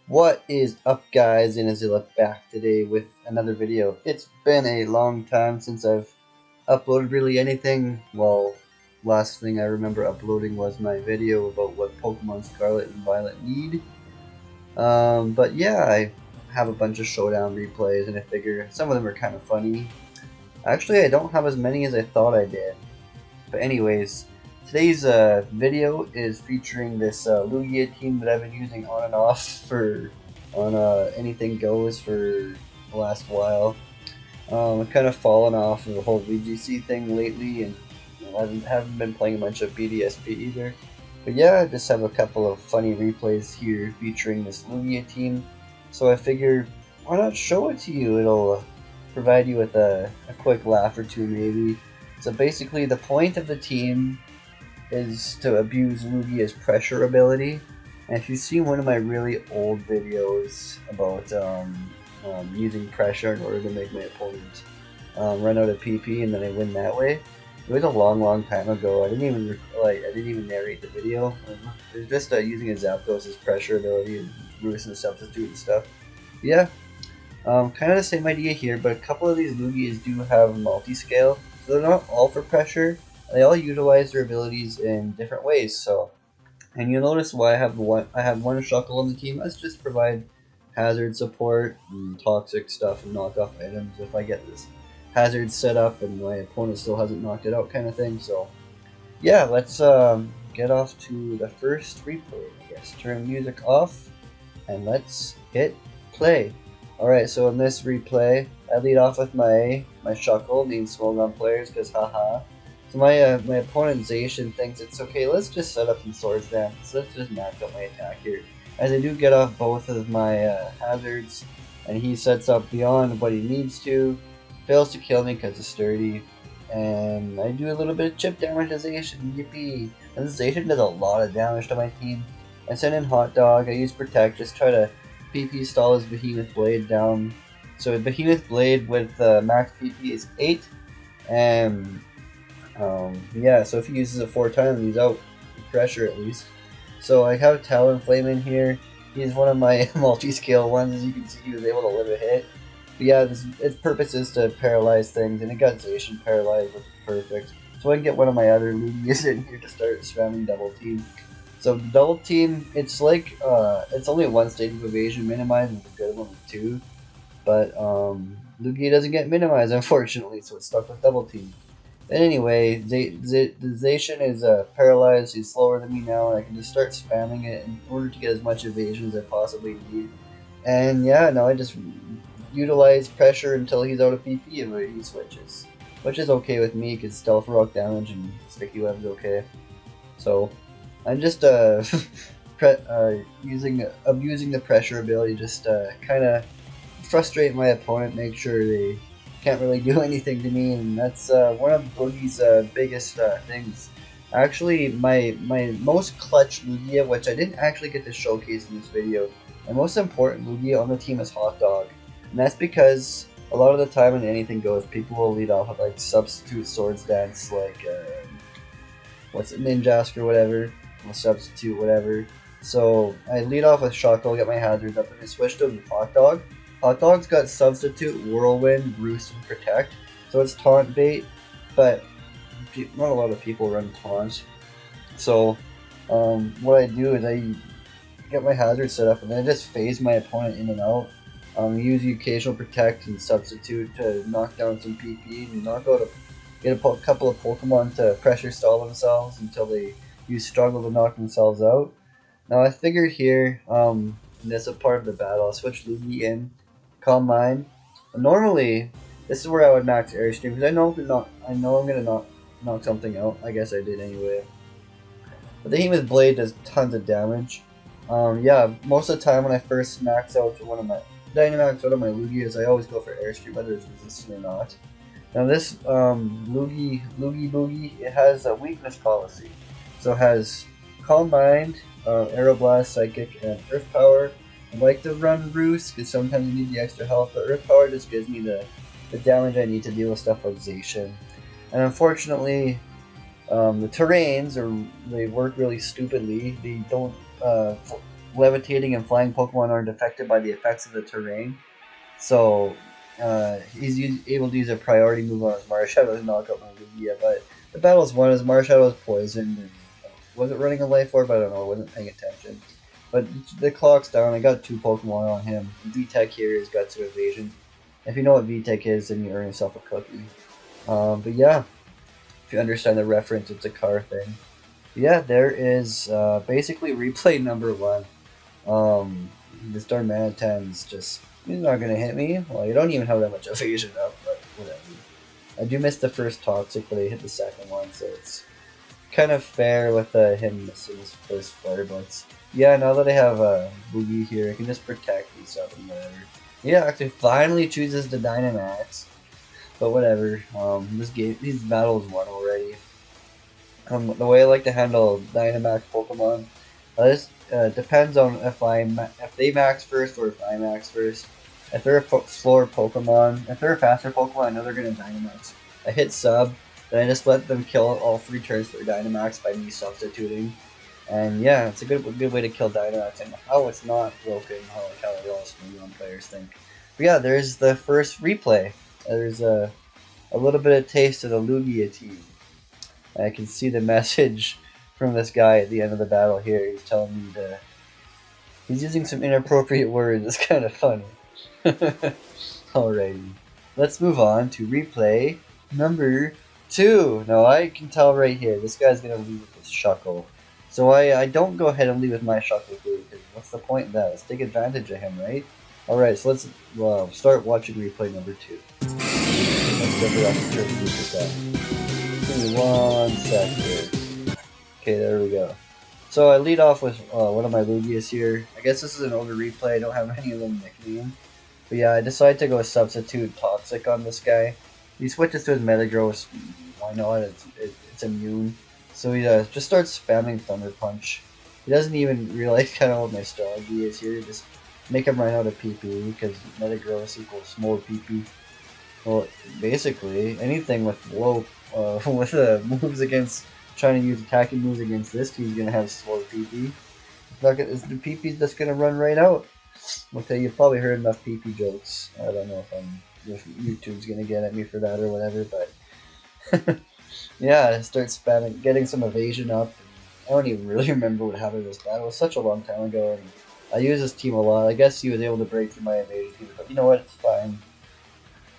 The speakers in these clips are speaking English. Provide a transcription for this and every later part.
What is up, guys? Inazilla back today with another video. It's been a long time since I've uploaded really anything. Well, last thing I remember uploading was my video about what Pokemon Scarlet and Violet need. But yeah, I have a bunch of showdown replays, and I figure some of them are kind of funny. Actually, I don't have as many as I thought I did. But anyways, today's video is featuring this Lugia team that I've been using on and off for on Anything Goes for the last while. I've kind of fallen off of the whole VGC thing lately, and I haven't been playing a bunch of BDSP either. But yeah, I just have a couple of funny replays here featuring this Lugia team. So I figured, why not show it to you? It'll provide you with a quick laugh or two, maybe. So basically, the point of the team is to abuse Lugia'S pressure ability. And if you've seen one of my really old videos about using pressure in order to make my opponent run out of PP and then I win that way, it was a long time ago. I didn't even narrate the video. It was just using a Zapdos' pressure ability and Bruce and substitute and stuff. But yeah, kind of the same idea here, but a couple of these Lugia'S do have multi-scale, so they're not all for pressure. They all utilize their abilities in different ways. So, and you'll notice why I have one Shuckle on the team. Let's just provide hazard support and toxic stuff and knock off items if I get this hazard set up and my opponent still hasn't knocked it out, kind of thing. So, yeah, let's get off to the first replay. I guess turn music off and let's hit play. Alright, so in this replay, I lead off with my Shuckle, named Small Gun Players, because haha. So my opponent Zacian thinks it's okay, let's just set up some Swords Dance, so let's just max out my attack here. As I do get off both of my hazards, and he sets up beyond what he needs to, fails to kill me because it's sturdy, and I do a little bit of chip damage to Zacian, yippee! And Zacian does a lot of damage to my team. I send in Hot Dog, I use Protect, just try to PP stall his Behemoth Blade down. So Behemoth Blade with max PP is 8, and yeah, so if he uses it 4 times, he's out pressure at least. So I have Talonflame in here. He's one of my multi-scale ones. As you can see, he was able to live a hit. But yeah, its purpose is to paralyze things, and it got Zacian paralyzed, which is perfect. So I can get one of my other Lugias in here to start spamming double team. So the double team, it's like it's only one state of evasion minimized, and a good one with 2. But Lugia doesn't get minimized, unfortunately, so it's stuck with double team. But anyway, Zacian is paralyzed. He's slower than me now, and I can just start spamming it in order to get as much evasion as I possibly need. And yeah, now I just utilize pressure until he's out of PP and he switches, which is okay with me because stealth rock damage and sticky web is okay. So I'm just abusing the pressure ability, just kind of frustrate my opponent, make sure they can't really do anything to me, and that's one of Boogie's biggest things. Actually, my most clutch Lugia, which I didn't actually get to showcase in this video, my most important Lugia on the team is Hot Dog, and that's because a lot of the time when anything goes, people will lead off with like substitute Swords Dance, like what's it, Ninjask or whatever. I'll substitute whatever. So I lead off with Shuckle, get my hazards up, and I switch to Hot Dog. Hot Dog's got Substitute, Whirlwind, Roost, and Protect, so it's taunt bait, but not a lot of people run taunts. So what I do is I get my hazard set up, and then I just phase my opponent in and out. Use the occasional Protect and Substitute to knock down some PP and get a couple of Pokemon to pressure stall themselves until they struggle to knock themselves out. Now I figured here, in this part of the battle, I'll switch Lugia in, Calm Mind. Normally, this is where I would max Airstream because I know I'm gonna knock something out. I guess I did anyway. But the Behemoth Blade does tons of damage. Yeah, most of the time when I first max out to one of my Dynamax out of my Lugias, I always go for Airstream, whether it's resistant or not. Now this Lugi Boogie, it has a weakness policy. So it has Calm Mind, Aeroblast, Psychic, and Earth Power. I like to run Roost because sometimes you need the extra health, but Earth Power just gives me the damage I need to deal with stuff like Zacian. And unfortunately, the terrains they work really stupidly. They don't levitating and flying Pokemon aren't affected by the effects of the terrain. So he's able to use a priority move on his Marshadow to knock out my Lugia. But the battle's won. His Marshadow was poisoned. And, wasn't running a Life Orb? I don't know. I wasn't paying attention. But the clock's down. I got 2 Pokemon on him. VTech here has got some evasion. If you know what VTech is, then you earn yourself a cookie. But yeah, if you understand the reference, it's a car thing. Yeah, there is basically replay number 1. This Darmanitan's just, he's not going to hit me. Well, you don't even have that much evasion up, but whatever. I do miss the first Toxic, but I hit the second one, so it's kind of fair with him missing his first Flare Blitz. Yeah, now that I have a Boogie here, I can just protect these up and whatever. Yeah, actually finally chooses the Dynamax. But whatever, these battles won already. The way I like to handle Dynamax Pokemon, this depends on if they max first or if I max first. If they're a slower Pokemon, if they're a faster Pokemon, I know they're gonna Dynamax. I hit sub, then I just let them kill all 3 turns for Dynamax by me substituting. And yeah, it's a good way to kill Dynamax. And oh, it's not broken, like how a lot of Splatoon players think. But yeah, there's the first replay. There's a little bit of taste of the Lugia team. I can see the message from this guy at the end of the battle here. He's telling me he's using some inappropriate words. It's kind of funny. Alrighty, let's move on to replay number 2. Now I can tell right here, this guy's gonna leave with his Shuckle. So I don't go ahead and leave with my Shuckle through, because what's the point of that? Let's take advantage of him, right? Alright, so let's start watching replay number 2. Let's go back to turn 2%. Give me 1 sec here. Okay, there we go. So I lead off with one of my Lugia'S here. I guess this is an older replay, I don't have any of them nicknamed. But yeah, I decided to go substitute Toxic on this guy. He switches to his Metagross. Why not? It's immune. So he just starts spamming Thunder Punch. He doesn't even realize kind of what my strategy is here. Just make him run out of PP, because Metagross equals more PP. Well, basically, anything with low, moves against, trying to use attacking moves against this team's gonna have slow PP. The PP's just gonna run right out. Okay, you've probably heard enough PP jokes. I don't know if YouTube's gonna get at me for that or whatever, but yeah, I start spamming, getting some evasion up. I don't even really remember what happened in this battle. It was such a long time ago, and I use this team a lot. I guess he was able to break through my evasion, but you know what? It's fine.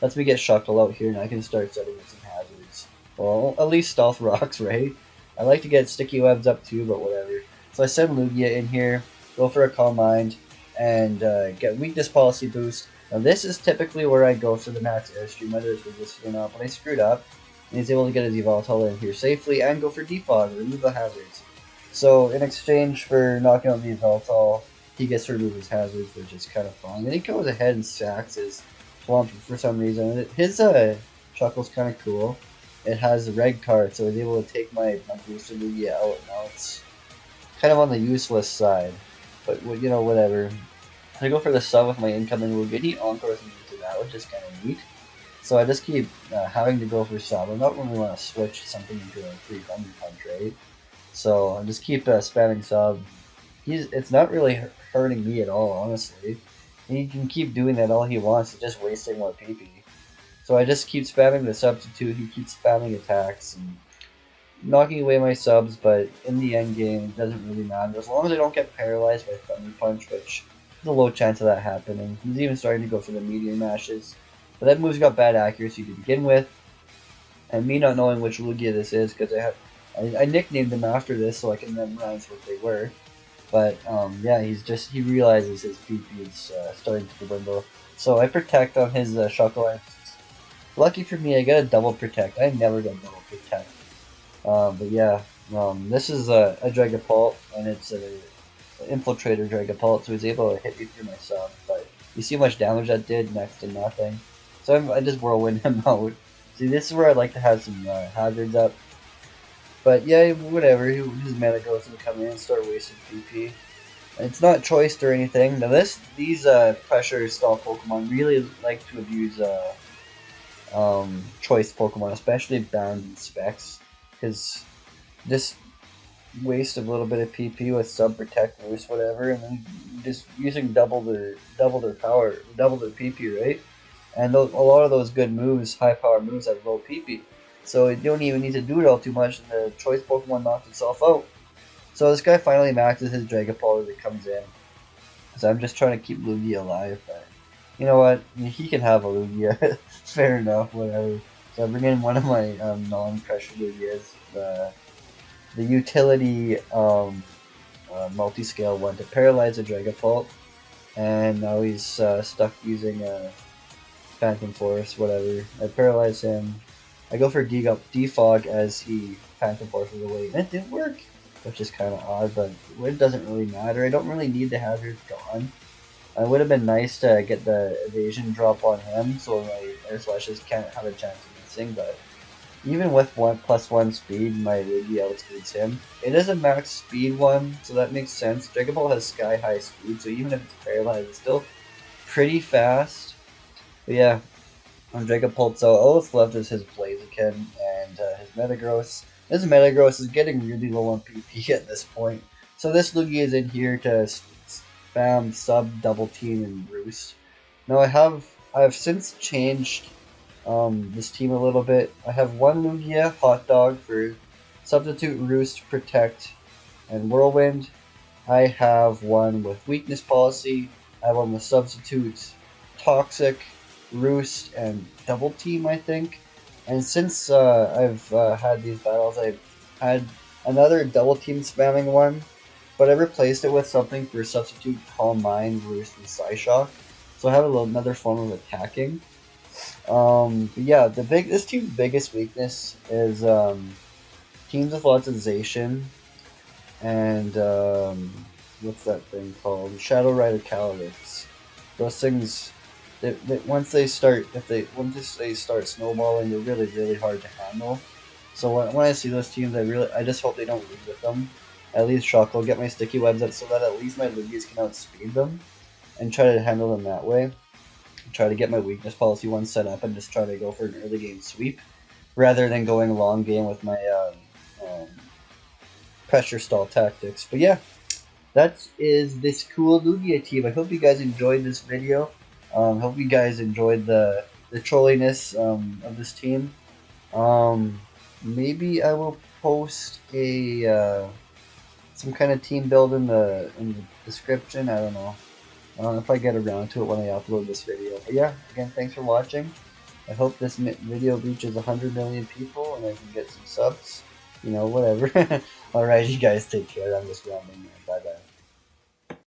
Lets me get Shuckle out here, and I can start setting up some hazards. Well, at least Stealth Rocks, right? I like to get Sticky Webs up too, but whatever. So I send Lugia in here, go for a Calm Mind, and get Weakness Policy boost. Now this is typically where I go for the max airstream, whether it's resisted or not, but I screwed up. And he's able to get his Evoltol in here safely and go for Defog, remove the hazards. So in exchange for knocking out the Evoltol, he gets to remove his hazards, which is kind of fun. And he goes ahead and sacks his Swamp for some reason. His Shuckle's kind of cool. It has the red card, so I was able to take my boosted Lugia out. Now it's kind of on the useless side. But, you know, whatever. I go for the sub with my incoming Lugia. He Encores me into that, which is kind of neat. So I just keep having to go for sub. I don't really want to switch something into a free Thunder Punch, right? So I just keep spamming sub. It's not really hurting me at all, honestly. He can keep doing that all he wants, it's just wasting more PP. So I just keep spamming the substitute, he keeps spamming attacks, and knocking away my subs, but in the end game, it doesn't really matter. As long as I don't get paralyzed by Thunder Punch, which there's a low chance of that happening. He's even starting to go for the Meteor Mashes. But that move's got bad accuracy to begin with. And me not knowing which Lugia this is, because I nicknamed them after this so I can memorize what they were. But yeah, he realizes his PP is starting to dwindle. So I protect on his Shuckle. Lucky for me, I got a double protect. I never get double protect. But yeah, this is a Dragapult, and it's an Infiltrator Dragapult, so he's able to hit me through my sub. But you see how much damage that did? Next to nothing. So I just whirlwind him out. See, this is where I'd like to have some hazards up. But yeah, whatever, his Metagross will come in and start wasting PP. It's not choiced or anything. Now these pressure style Pokemon really like to abuse choice Pokemon, especially bound and specs. Because waste a little bit of PP with sub protect roost whatever, and then just using double their power, double their PP, right? And a lot of those good moves, high power moves, have low PP. So you don't even need to do it all too much, and the choice Pokemon knocks itself out. So this guy finally maxes his Dragapult as it comes in. So I'm just trying to keep Lugia alive, but you know what? He can have a Lugia. Fair enough, whatever. So I bring in one of my non-pressure Lugias, the utility multiscale one to paralyze a Dragapult, and now he's stuck using Phantom Force, whatever. I paralyze him. I go for Defog as he Phantom Forces away, and it didn't work, which is kind of odd, but it doesn't really matter. I don't really need the hazards gone. It would have been nice to get the evasion drop on him, so my air slashes can't have a chance of missing, but even with +1 speed, my Lugia outspeeds him. It is a max speed one, so that makes sense. Dragapult has sky high speed, so even if it's paralyzed, it's still pretty fast. But yeah, on Dragapult, so all that's left is his Blaziken and his Metagross. This Metagross is getting really low on PP at this point. So this Lugia is in here to spam sub, double team, and roost. Now I've since changed this team a little bit. I have one Lugia, Hot Dog, for substitute, roost, protect, and whirlwind. I have one with weakness policy. I have one with substitute, toxic, roost, and double team, I think. And since I've had these battles, I've had another double team spamming one, but I replaced it with something for substitute, calm mind, roost, and Psyshock. So I have another form of attacking. But yeah, this team's biggest weakness is teams with lots of Zacian and what's that thing called? Shadow Rider Calyrex. Those things, once they start snowballing, they're really hard to handle. So when I see those teams, I just hope they don't lead with them. At least Shock will get my sticky webs up so that at least my Lugias can outspeed them and try to handle them that way. Try to get my weakness policy one set up and just try to go for an early game sweep rather than going long game with my pressure stall tactics. But yeah, that is this cool Lugia team. I hope you guys enjoyed this video. Hope you guys enjoyed the trolliness of this team. Maybe I will post a some kind of team build in the description. I don't know. If I get around to it when I upload this video. But yeah, again, thanks for watching. I hope this video reaches 100 million people and I can get some subs. You know, whatever. Alright, you guys take care. I'm just rambling. Bye.